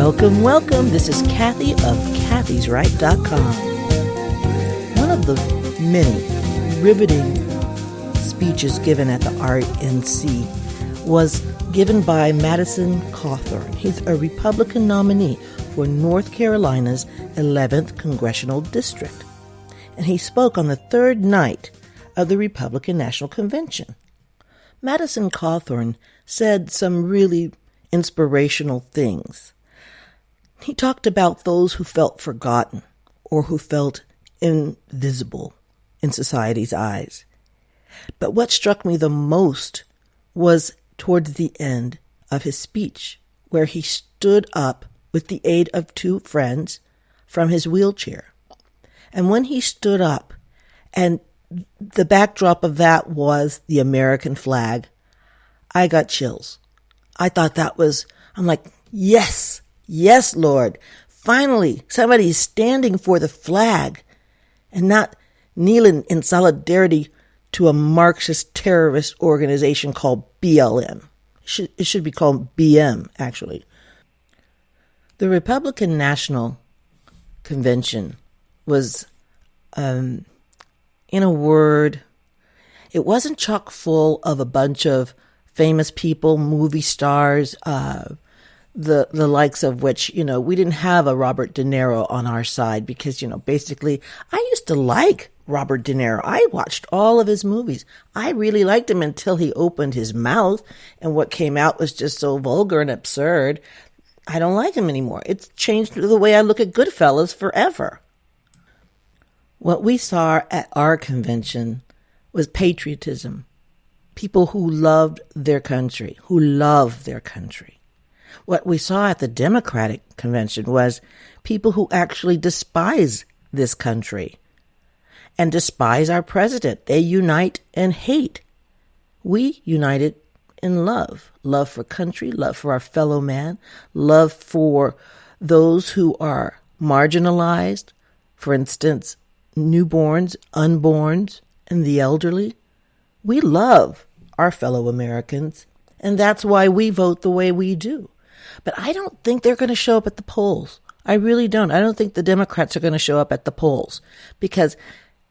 Welcome, welcome. This is Kathy of kathysright.com. One of the many riveting speeches given at the RNC was given by Madison Cawthorn. He's a Republican nominee for North Carolina's 11th Congressional District. And he spoke on the third night of the Republican National Convention. Madison Cawthorn said some really inspirational things. He talked about those who felt forgotten or who felt invisible in society's eyes. But what struck me the most was towards the end of his speech, where he stood up with the aid of two friends from his wheelchair. And when he stood up, and the backdrop of that was the American flag, I got chills. I thought I'm like, yes, Lord. Finally, somebody is standing for the flag and not kneeling in solidarity to a Marxist terrorist organization called BLM. It should be called BM, actually. The Republican National Convention was, in a word, it wasn't chock full of a bunch of famous people, movie stars, the likes of which, we didn't have a Robert De Niro on our side because, basically I used to like Robert De Niro. I watched all of his movies. I really liked him until he opened his mouth and what came out was just so vulgar and absurd. I don't like him anymore. It's changed the way I look at Goodfellas forever. What we saw at our convention was patriotism. People who loved their country, who love their country. What we saw at the Democratic convention was people who actually despise this country and despise our president. They unite in hate. We united in love. Love for country, love for our fellow man, love for those who are marginalized. For instance, newborns, unborns, and the elderly. We love our fellow Americans, and that's why we vote the way we do. But I don't think they're going to show up at the polls. I really don't. I don't think the Democrats are going to show up at the polls because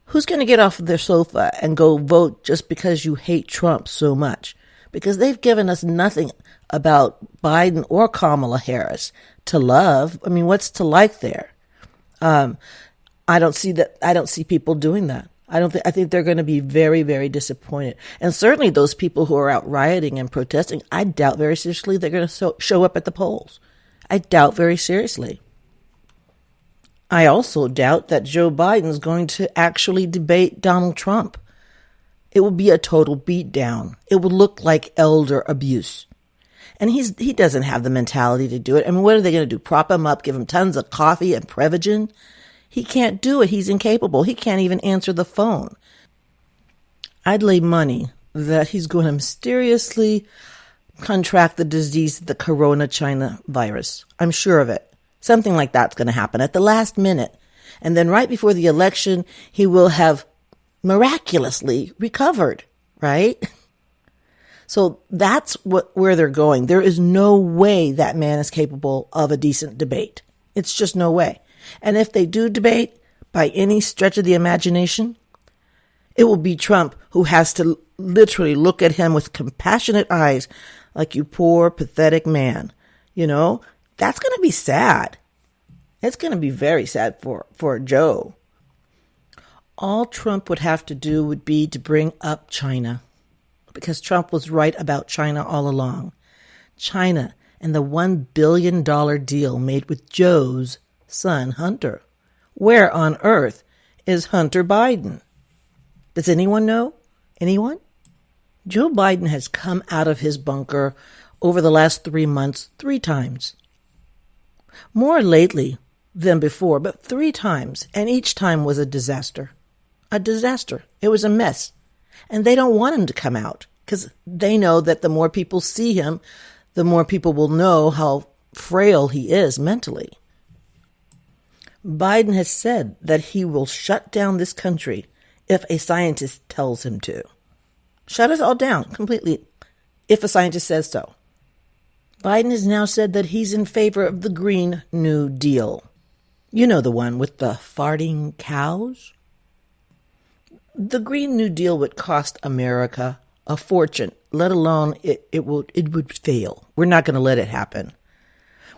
who's going to get off of their sofa and go vote just because you hate Trump so much? Because they've given us nothing about Biden or Kamala Harris to love. I mean, what's to like there? I don't see people doing that. I think they're going to be very, very disappointed. And certainly those people who are out rioting and protesting, I doubt very seriously they're going to show up at the polls. I doubt very seriously. I also doubt that Joe Biden's going to actually debate Donald Trump. It will be a total beatdown. It will look like elder abuse. And he doesn't have the mentality to do it. I mean, what are they going to do? Prop him up, give him tons of coffee and Prevagen? He can't do it. He's incapable. He can't even answer the phone. I'd lay money that he's going to mysteriously contract the disease, the corona China virus. I'm sure of it. Something like that's going to happen at the last minute. And then right before the election, he will have miraculously recovered, right? So that's where they're going. There is no way that man is capable of a decent debate. It's just no way. And if they do debate by any stretch of the imagination, it will be Trump who has to literally look at him with compassionate eyes like, you poor, pathetic man. That's going to be sad. It's going to be very sad for Joe. All Trump would have to do would be to bring up China, because Trump was right about China all along. China and the $1 billion deal made with Joe's son, Hunter. Where on earth is Hunter Biden? Does anyone know? Anyone? Joe Biden has come out of his bunker over the last 3 months 3 times. More lately than before, but 3 times. And each time was a disaster. A disaster. It was a mess. And they don't want him to come out because they know that the more people see him, the more people will know how frail he is mentally. Biden has said that he will shut down this country if a scientist tells him to. Shut us all down completely if a scientist says so. Biden has now said that he's in favor of the Green New Deal. You know, the one with the farting cows? The Green New Deal would cost America a fortune, let alone it would fail. We're not going to let it happen.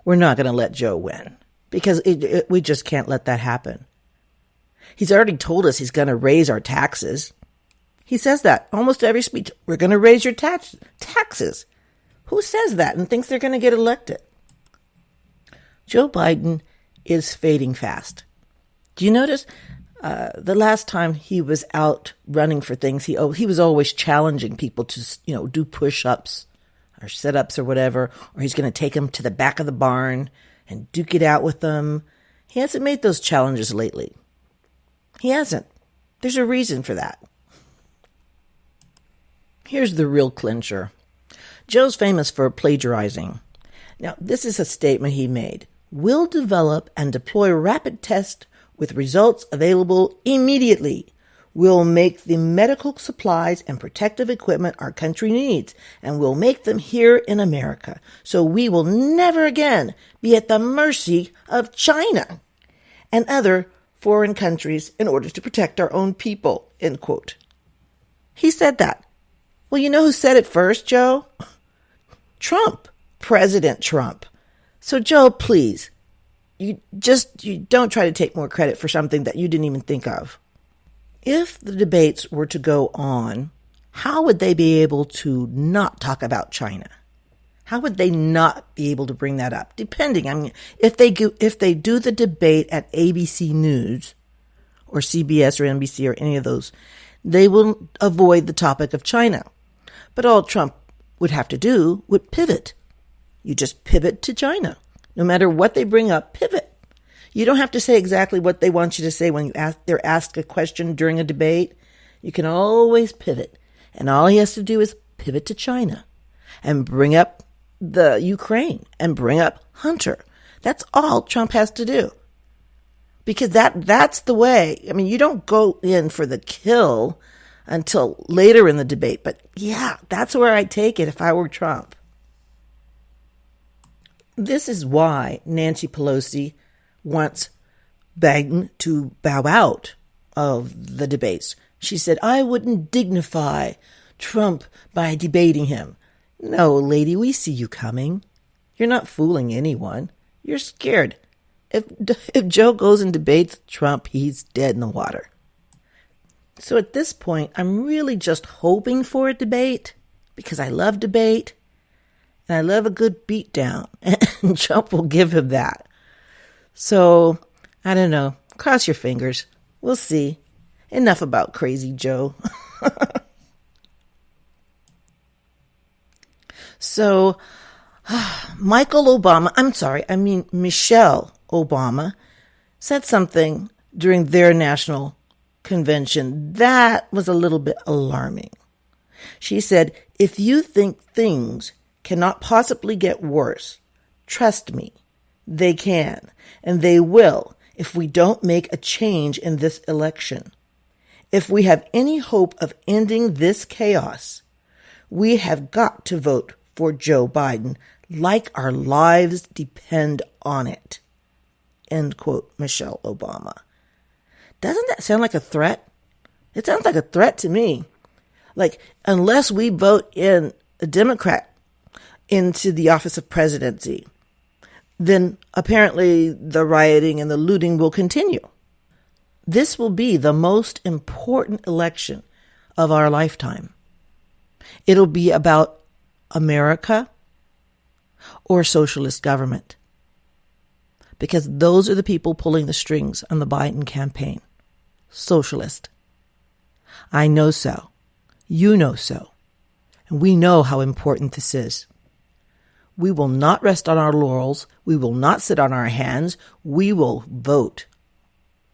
We're not going to let Joe win because we just can't let that happen. He's already told us he's going to raise our taxes. He says that almost every speech. We're going to raise your taxes. Who says that and thinks they're going to get elected? Joe Biden is fading fast. Do you notice the last time he was out running for things, he was always challenging people to, do push-ups or sit-ups or whatever, or he's going to take them to the back of the barn and duke it out with them. He hasn't made those challenges lately. He hasn't. There's a reason for that. Here's the real clincher. Joe's famous for plagiarizing. Now, this is a statement he made. We'll develop and deploy rapid tests with results available immediately. We'll make the medical supplies and protective equipment our country needs, and we'll make them here in America. So we will never again be at the mercy of China and other foreign countries in order to protect our own people, end quote. He said that. Well, you know who said it first, Joe? Trump, President Trump. So, Joe, please, you don't try to take more credit for something that you didn't even think of. If the debates were to go on, how would they be able to not talk about China? How would they not be able to bring that up? Depending, if they do the debate at ABC News or CBS or NBC or any of those, they will avoid the topic of China. But all Trump would have to do would pivot. You just pivot to China. No matter what they bring up, pivot. You don't have to say exactly what they want you to say when they're asked a question during a debate. You can always pivot. And all he has to do is pivot to China and bring up the Ukraine and bring up Hunter. That's all Trump has to do. Because that's the way. I mean, you don't go in for the kill until later in the debate. But yeah, that's where I'd take it if I were Trump. This is why Nancy Pelosi wants Biden to bow out of the debates. She said, I wouldn't dignify Trump by debating him. No, lady, we see you coming. You're not fooling anyone. You're scared. If Joe goes and debates Trump, he's dead in the water. So at this point, I'm really just hoping for a debate because I love debate and I love a good beatdown, and Trump will give him that. So, I don't know. Cross your fingers. We'll see. Enough about crazy Joe. So, Michelle Obama said something during their national convention that was a little bit alarming. She said, if you think things cannot possibly get worse, trust me, they can, and they will if we don't make a change in this election. If we have any hope of ending this chaos, we have got to vote for Joe Biden like our lives depend on it. End quote, Michelle Obama. Doesn't that sound like a threat? It sounds like a threat to me. Like, unless we vote in a Democrat into the office of presidency, then apparently the rioting and the looting will continue. This will be the most important election of our lifetime. It'll be about America or socialist government, because those are the people pulling the strings on the Biden campaign. Socialist. I know so. You know so. And we know how important this is. We will not rest on our laurels. We will not sit on our hands. We will vote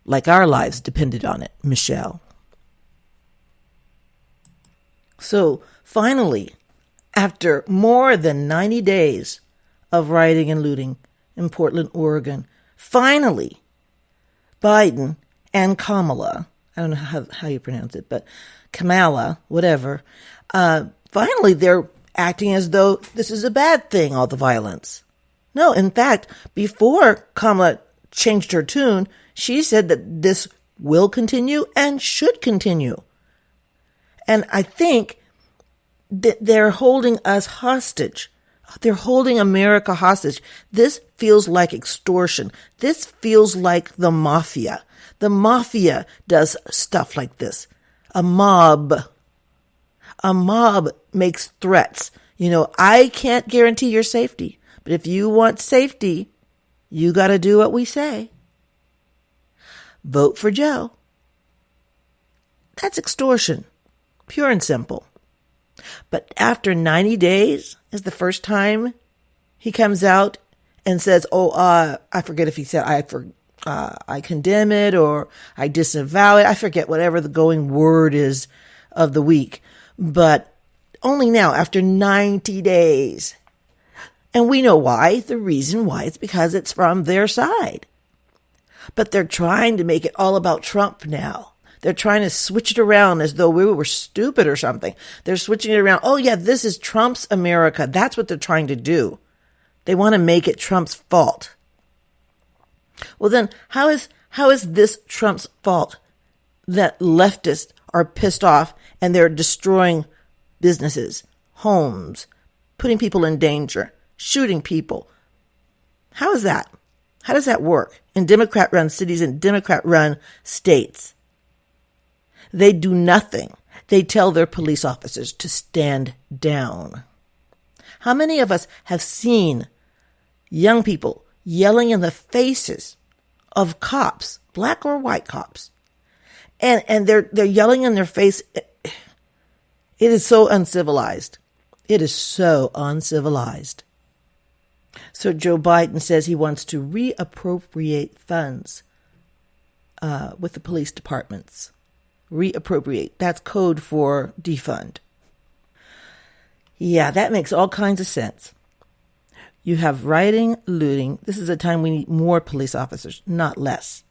like our lives depended on it, Michelle. So finally, after more than 90 days of rioting and looting in Portland, Oregon, finally, Biden and Kamala, I don't know how you pronounce it, but Kamala, whatever, finally they're acting as though this is a bad thing, all the violence. No, in fact, before Kamala changed her tune, she said that this will continue and should continue. And I think that they're holding us hostage. They're holding America hostage. This feels like extortion. This feels like the mafia. The mafia does stuff like this. A mob makes threats. I can't guarantee your safety, but if you want safety, you got to do what we say. Vote for Joe. That's extortion, pure and simple. But after 90 days is the first time he comes out and says, I forget if he said, I condemn it or I disavow it. I forget whatever the going word is of the week. But only now, after 90 days. And we know why. The reason why is because it's from their side. But they're trying to make it all about Trump now. They're trying to switch it around as though we were stupid or something. They're switching it around. Oh, yeah, this is Trump's America. That's what they're trying to do. They want to make it Trump's fault. Well, then, how is this Trump's fault that leftists are pissed off and they're destroying businesses, homes, putting people in danger, shooting people? How is that? How does that work in Democrat-run cities and Democrat-run states? They do nothing. They tell their police officers to stand down. How many of us have seen young people yelling in the faces of cops, black or white cops? And they're yelling in their face. It is so uncivilized. It is so uncivilized. So Joe Biden says he wants to reappropriate funds with the police departments. Reappropriate. That's code for defund. Yeah, that makes all kinds of sense. You have rioting, looting. This is a time we need more police officers, not less.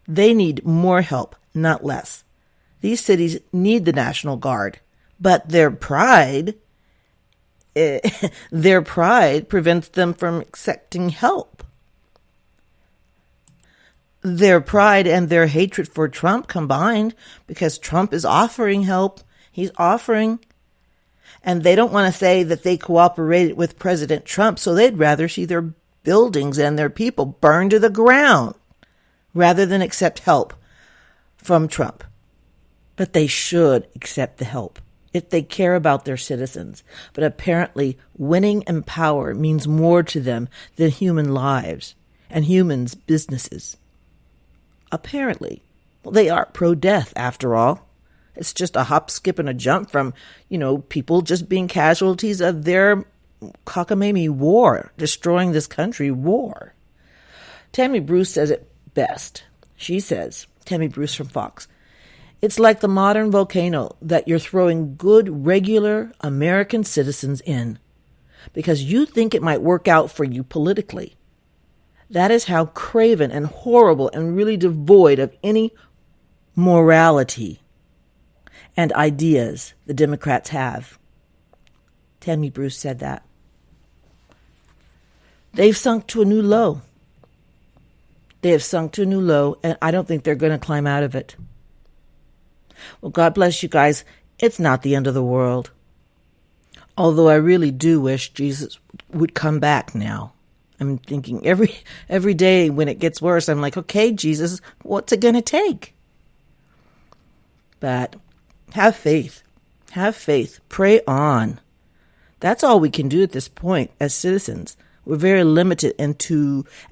They need more help, not less. These cities need the National Guard, but their pride prevents them from accepting help. Their pride and their hatred for Trump combined, because Trump is offering help. He's offering. And they don't want to say that they cooperated with President Trump, so they'd rather see their buildings and their people burned to the ground rather than accept help from Trump. But they should accept the help if they care about their citizens. But apparently, winning in power means more to them than human lives and humans' businesses. Apparently. Well, they are pro-death, after all. It's just a hop, skip, and a jump from, people just being casualties of their cockamamie war, destroying this country war. Tammy Bruce says it best. She says, Tammy Bruce from Fox, it's like the modern volcano that you're throwing good, regular American citizens in because you think it might work out for you politically. That is how craven and horrible and really devoid of any morality and ideas the Democrats have. Tammy Bruce said that. They've sunk to a new low. They have sunk to a new low, and I don't think they're going to climb out of it. Well, God bless you guys. It's not the end of the world. Although I really do wish Jesus would come back now. I'm thinking every day when it gets worse, I'm like, okay, Jesus, what's it going to take? But have faith. Have faith. Pray on. That's all we can do at this point as citizens. We're very limited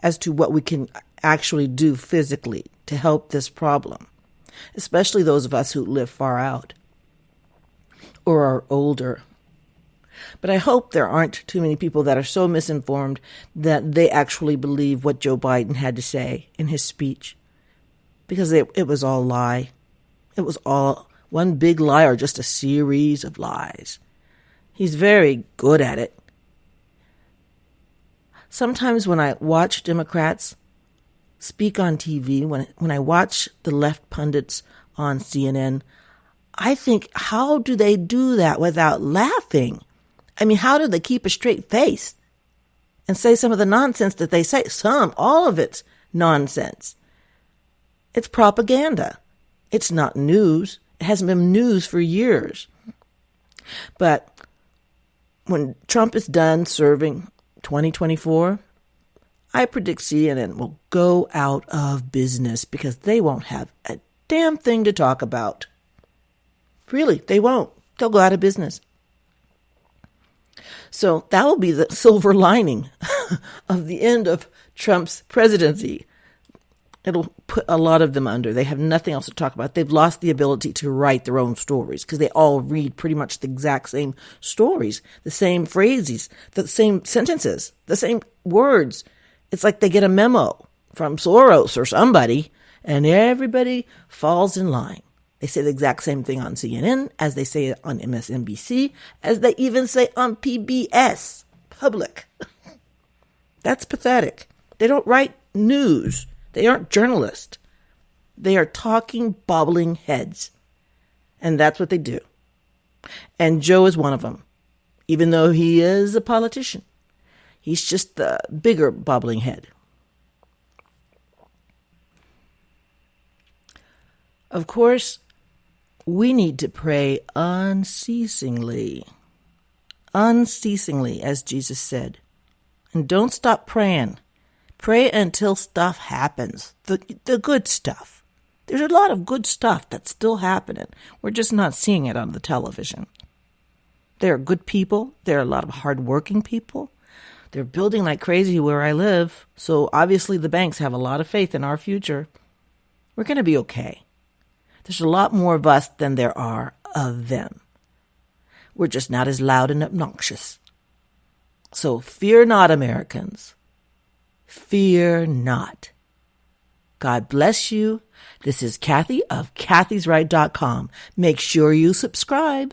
as to what we can actually do physically to help this problem, especially those of us who live far out or are older. But I hope there aren't too many people that are so misinformed that they actually believe what Joe Biden had to say in his speech, because it was all lie. It was all one big lie or just a series of lies. He's very good at it. Sometimes when I watch Democrats speak on TV, when I watch the left pundits on CNN, I think, how do they do that without laughing? I mean, how do they keep a straight face and say some of the nonsense that they say? All of it's nonsense. It's propaganda. It's not news. It hasn't been news for years. But when Trump is done serving 2024, I predict CNN will go out of business because they won't have a damn thing to talk about. Really, they won't. They'll go out of business. So that will be the silver lining of the end of Trump's presidency. It'll put a lot of them under. They have nothing else to talk about. They've lost the ability to write their own stories because they all read pretty much the exact same stories, the same phrases, the same sentences, the same words. It's like they get a memo from Soros or somebody, and everybody falls in line. They say the exact same thing on CNN as they say it on MSNBC, as they even say on PBS, public. That's pathetic. They don't write news. They aren't journalists. They are talking, bobbling heads. And that's what they do. And Joe is one of them, even though he is a politician. He's just the bigger bobbling head. Of course, we need to pray unceasingly, as Jesus said. And don't stop praying. Pray until stuff happens, the good stuff. There's a lot of good stuff that's still happening. We're just not seeing it on the television. There are good people. There are a lot of hardworking people. They're building like crazy where I live. So obviously the banks have a lot of faith in our future. We're going to be okay. There's a lot more of us than there are of them. We're just not as loud and obnoxious. So fear not, Americans. Fear not. God bless you. This is Kathy of kathysright.com. Make sure you subscribe.